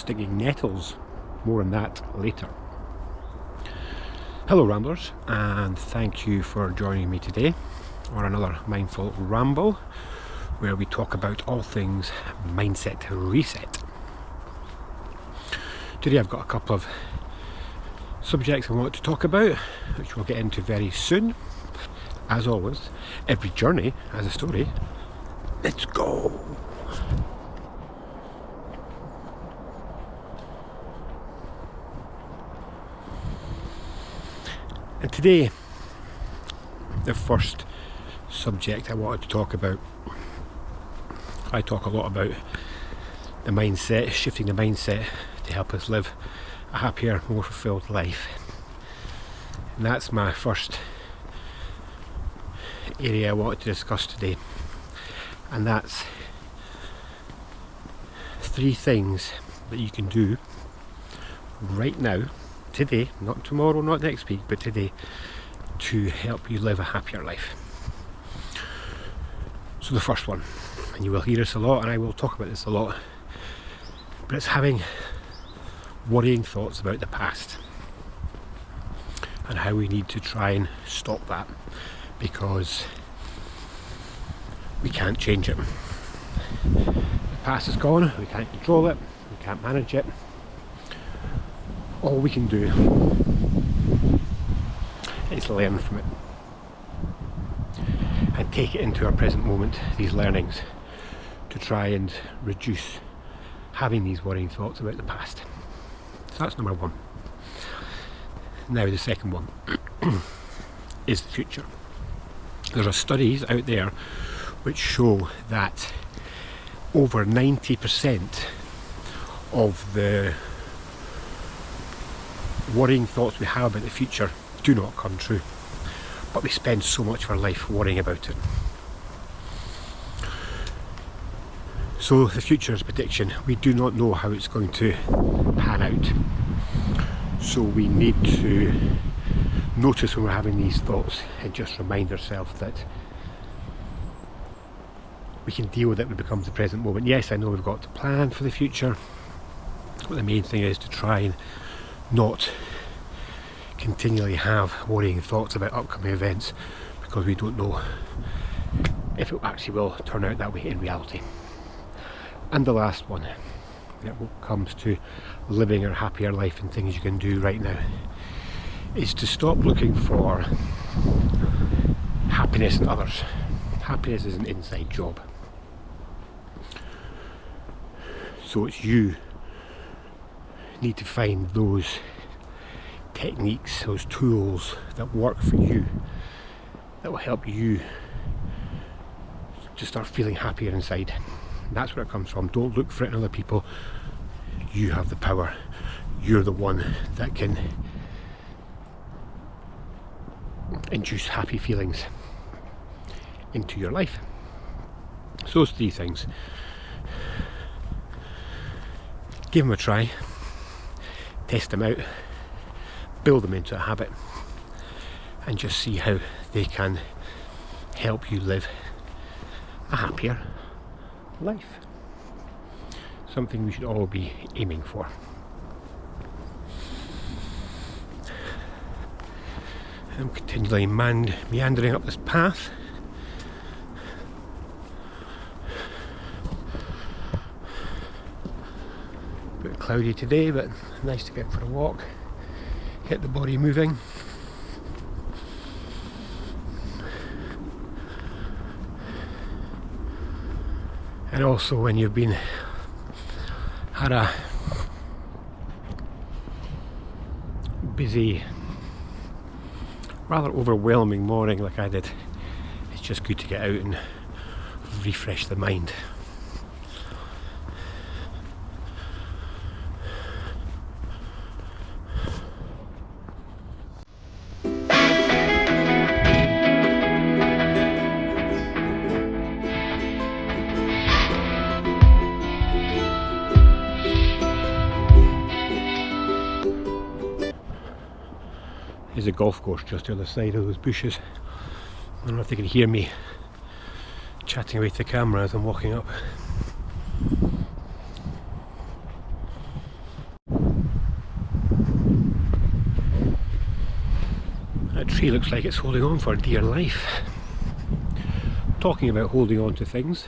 stinging nettles. More on that later. Hello Ramblers, and thank you for joining me today on another Mindful Ramble where we talk about all things mindset reset. Today I've got a couple of subjects I want to talk about, which we'll get into very soon. As always, every journey has a story. Let's go! And today, the first subject I wanted to talk about, I talk a lot about the mindset, shifting the mindset to help us live a happier, more fulfilled life. And that's my first area I wanted to discuss today. And that's 3 things that you can do right now, today, not tomorrow, not next week, but today, to help you live a happier life. So the first one, and you will hear this a lot, and I will talk about this a lot, but it's having worrying thoughts about the past and how we need to try and stop that, because we can't change it. The past is gone, we can't control it, we can't manage it. All we can do is learn from it and take it into our present moment, these learnings, to try and reduce having these worrying thoughts about the past. So that's number 1. Now the second one is the future. There are studies out there which show that over 90% of the worrying thoughts we have about the future do not come true, but we spend so much of our life worrying about it. So the future is a prediction. We do not know how it's going to pan out, so we need to notice when we're having these thoughts and just remind ourselves that we can deal with it when it becomes the present moment. Yes, I know we've got to plan for the future, but the main thing is to try and not continually have worrying thoughts about upcoming events, because we don't know if it actually will turn out that way in reality. And the last one, that comes to living a happier life and things you can do right now, is to stop looking for happiness in others. Happiness is an inside job. So it's you need to find those techniques, those tools that work for you, that will help you to start feeling happier inside. And that's where it comes from. Don't look for it in other people. You have the power. You're the one that can induce happy feelings into your life. So those 3 things. Give them a try. Test them out. Build them into a habit. And just see how they can help you live a happier life. Something we should all be aiming for. I'm continually meandering up this path. A bit cloudy today, but nice to get for a walk, get the body moving. And also when you've had a busy, rather overwhelming morning like I did, it's just good to get out and refresh the mind. There's a golf course just the other side of those bushes. I don't know if they can hear me chatting away to the camera as I'm walking up. tree looks like it's holding on for dear life. Talking about holding on to things,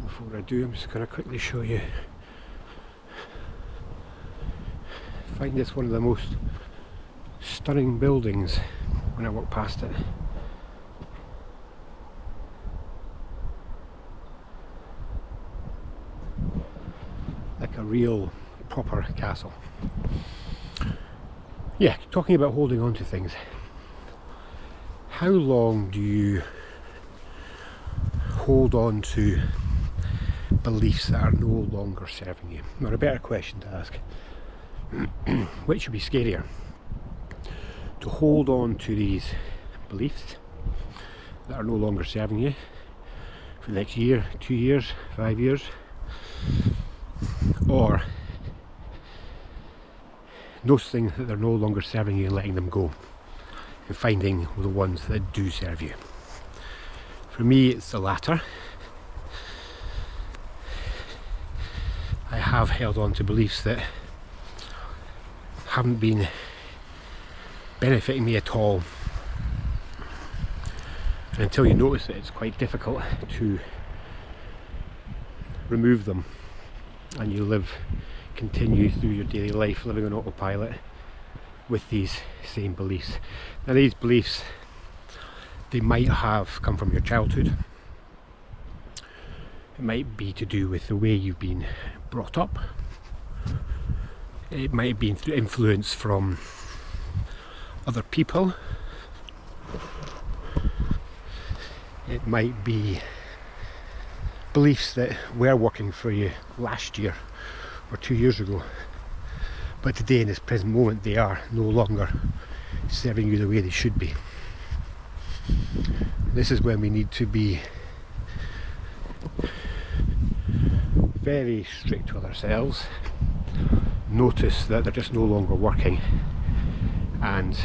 before I do, I'm just going to quickly show you. I find this one of the most stunning buildings when I walk past it. Like a real proper castle. Yeah, talking about holding on to things. How long do you hold on to beliefs that are no longer serving you? Or a better question to ask, which would be scarier? To hold on to these beliefs that are no longer serving you for the next year, 2 years, 5 years, or noticing that they're no longer serving you and letting them go and finding the ones that do serve you. For me, it's the latter. I have held on to beliefs that haven't been benefiting me at all, and until you notice it, it's quite difficult to remove them, and you continue through your daily life living on autopilot with these same beliefs. Now, these beliefs, they might have come from your childhood. It might be to do with the way you've been brought up. It might have been through influence from other people. It might be beliefs that were working for you last year or 2 years ago, but today, in this present moment, they are no longer serving you the way they should be. This is when we need to be very strict with ourselves, notice that they're just no longer working, and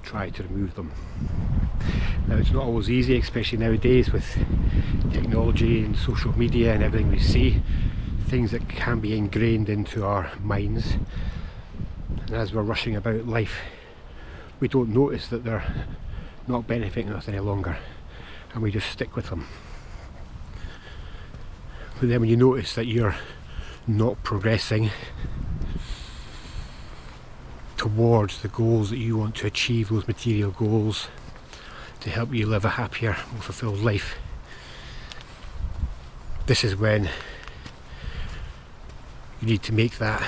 try to remove them. Now, it's not always easy, especially nowadays with technology and social media and everything we see, things that can be ingrained into our minds, and as we're rushing about life, we don't notice that they're not benefiting us any longer, and we just stick with them. But then when you notice that you're not progressing towards the goals that you want to achieve, those material goals to help you live a happier, more fulfilled life, this is when you need to make that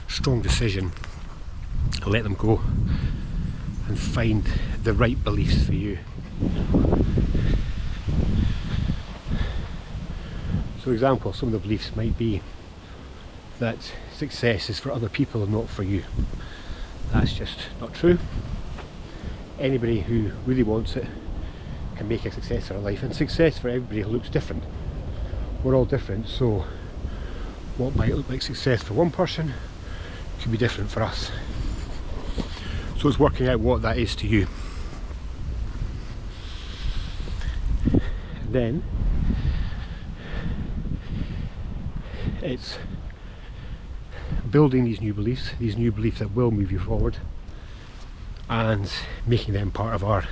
strong decision and let them go and find the right beliefs for you. So, for example, some of the beliefs might be that success is for other people and not for you. That's just not true. Anybody who really wants it can make a success of their life, and success for everybody looks different. We're all different, so what might look like success for one person could be different for us. So it's working out what that is to you. And then it's building these new beliefs that will move you forward, and making them part of our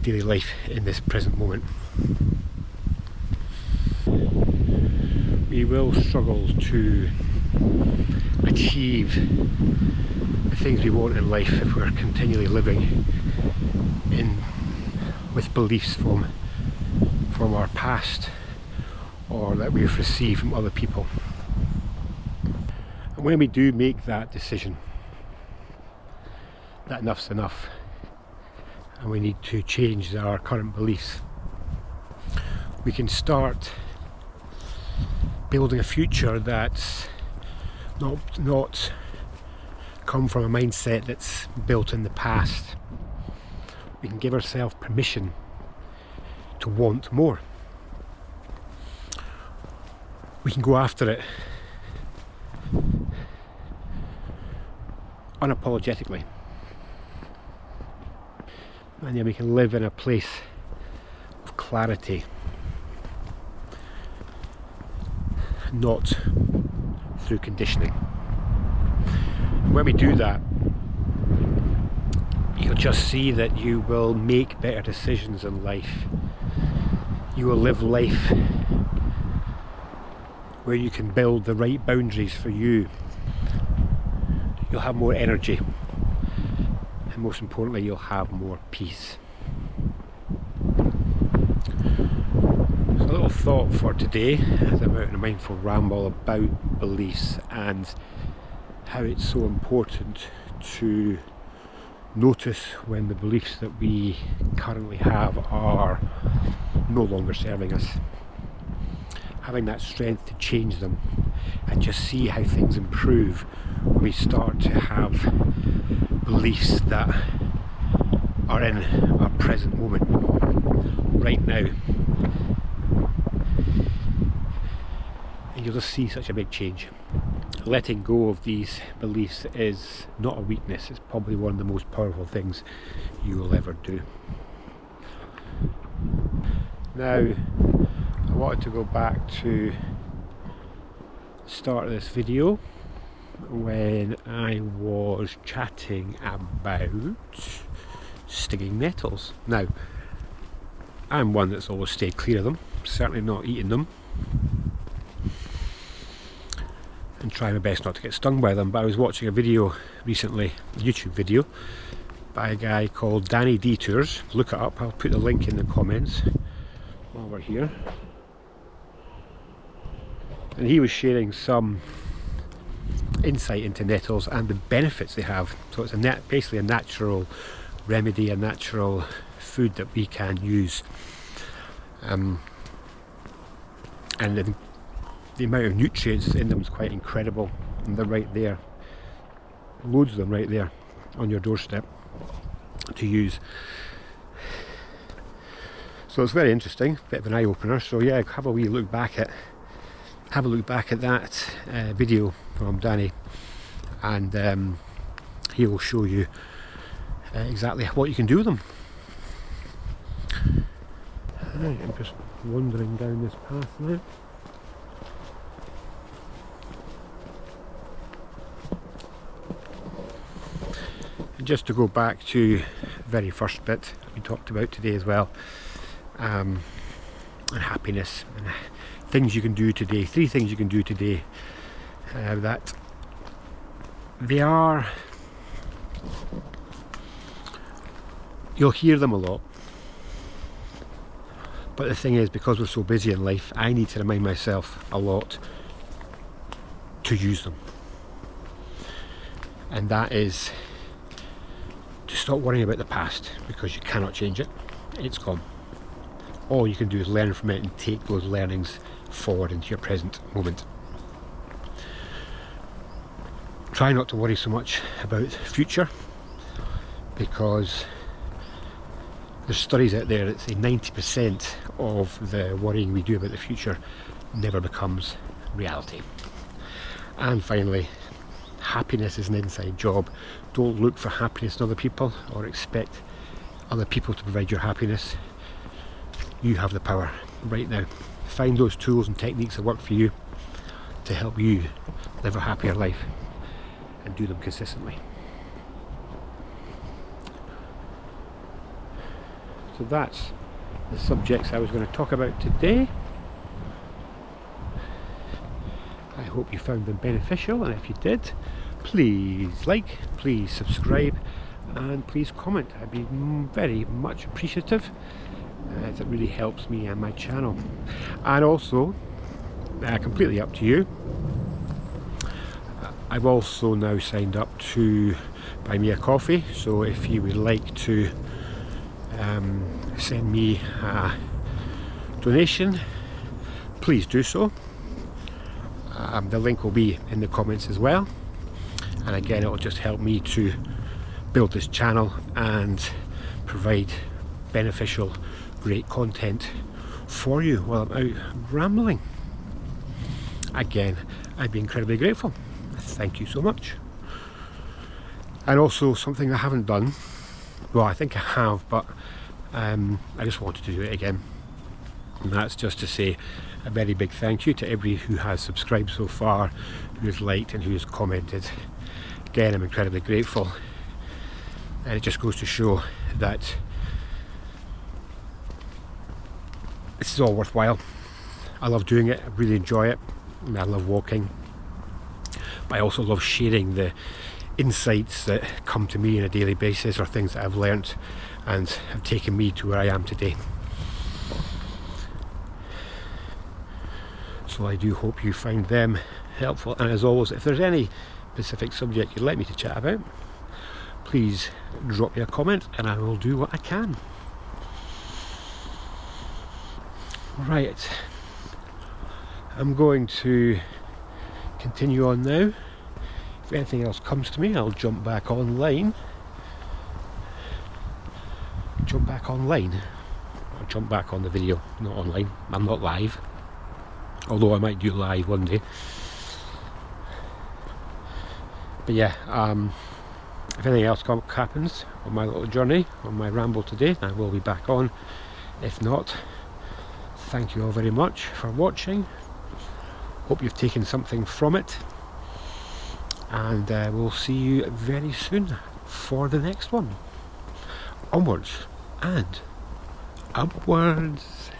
daily life in this present moment. We will struggle to achieve the things we want in life if we're continually living with beliefs from our past, or that we've received from other people. And when we do make that decision that enough's enough and we need to change our current beliefs, we can start building a future that's not come from a mindset that's built in the past. We can give ourselves permission to want more. We can go after it unapologetically, and then we can live in a place of clarity, not through conditioning. When we do that, you'll just see that you will make better decisions in life. You will live life where you can build the right boundaries for you. You'll have more energy, and most importantly, you'll have more peace. So a little thought for today as I'm out in a mindful ramble about beliefs and how it's so important to notice when the beliefs that we currently have are no longer serving us. Having that strength to change them and just see how things improve when we start to have beliefs that are in our present moment, right now. And you'll just see such a big change. Letting go of these beliefs is not a weakness, it's probably one of the most powerful things you will ever do. Now, I wanted to go back to the start of this video when I was chatting about stinging nettles. Now, I'm one that's always stayed clear of them, certainly not eating them, and try my best not to get stung by them. But I was watching a video recently, a YouTube video, by a guy called Detours. Look it up, I'll put the link in the comments while we're here. And he was sharing some insight into nettles and the benefits they have. So it's basically a natural remedy, a natural food that we can use. And the amount of nutrients in them is quite incredible, and they're right there, loads of them right there on your doorstep to use. So it's very interesting, bit of an eye-opener. So yeah, have a look back at that video from Danny, and he will show you exactly what you can do with them. Right, I'm just wandering down this path now. And just to go back to the very first bit we talked about today as well, and happiness and things you can do today, 3 things you can do today that they are, you'll hear them a lot, but the thing is, because we're so busy in life, I need to remind myself a lot to use them, and that is to stop worrying about the past, because you cannot change it. It's gone. All you can do is learn from it and take those learnings forward into your present moment. Try not to worry so much about the future, because there's studies out there that say 90% of the worrying we do about the future never becomes reality. And finally, happiness is an inside job. Don't look for happiness in other people or expect other people to provide your happiness. You have the power right now. Find those tools and techniques that work for you to help you live a happier life, and do them consistently. So that's the subjects I was going to talk about today. I hope you found them beneficial, and if you did, please like, please subscribe, and please comment. I'd be very much appreciative. It really helps me and my channel. And also, completely up to you, I've also now signed up to buy me a coffee, so if you would like to send me a donation, please do so. The link will be in the comments as well, and again, it will just help me to build this channel and provide beneficial, great content for you while I'm out rambling. Again, I'd be incredibly grateful. Thank you so much. And also, something I haven't done, well, I think I have, but I just wanted to do it again, and that's just to say a very big thank you to everybody who has subscribed so far, who has liked and who has commented. Again, I'm incredibly grateful. and it just goes to show that this is all worthwhile. I love doing it, I really enjoy it. I love walking, but I also love sharing the insights that come to me on a daily basis, or things that I've learnt and have taken me to where I am today. So I do hope you find them helpful, and as always, if there's any specific subject you'd like me to chat about, please drop me a comment and I will do what I can. Right, I'm going to continue on now. If anything else comes to me, I'll jump back online. I'll jump back on the video, not online. I'm not live, although I might do live one day. But yeah, if anything else happens on my little journey, on my ramble today, I will be back on. If not, thank you all very much for watching. Hope you've taken something from it, and we'll see you very soon for the next one. Onwards and upwards.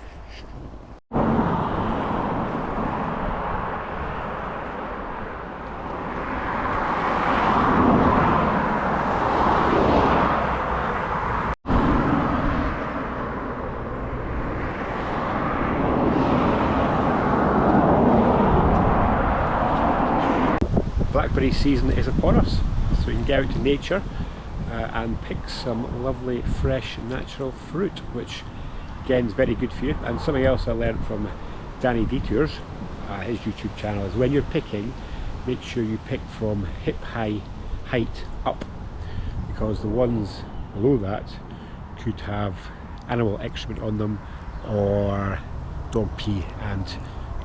Blackberry season is upon us, so we can get out to nature and pick some lovely fresh natural fruit, which again is very good for you. And something else I learned from Danny Detours, his YouTube channel, is when you're picking, make sure you pick from hip high height up, because the ones below that could have animal excrement on them or dog pee, and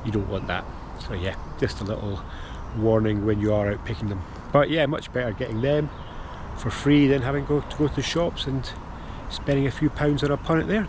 you don't want that. So yeah, just a little warning when you are out picking them. But yeah, much better getting them for free than having to go to the shops and spending a few pounds on a punnet there.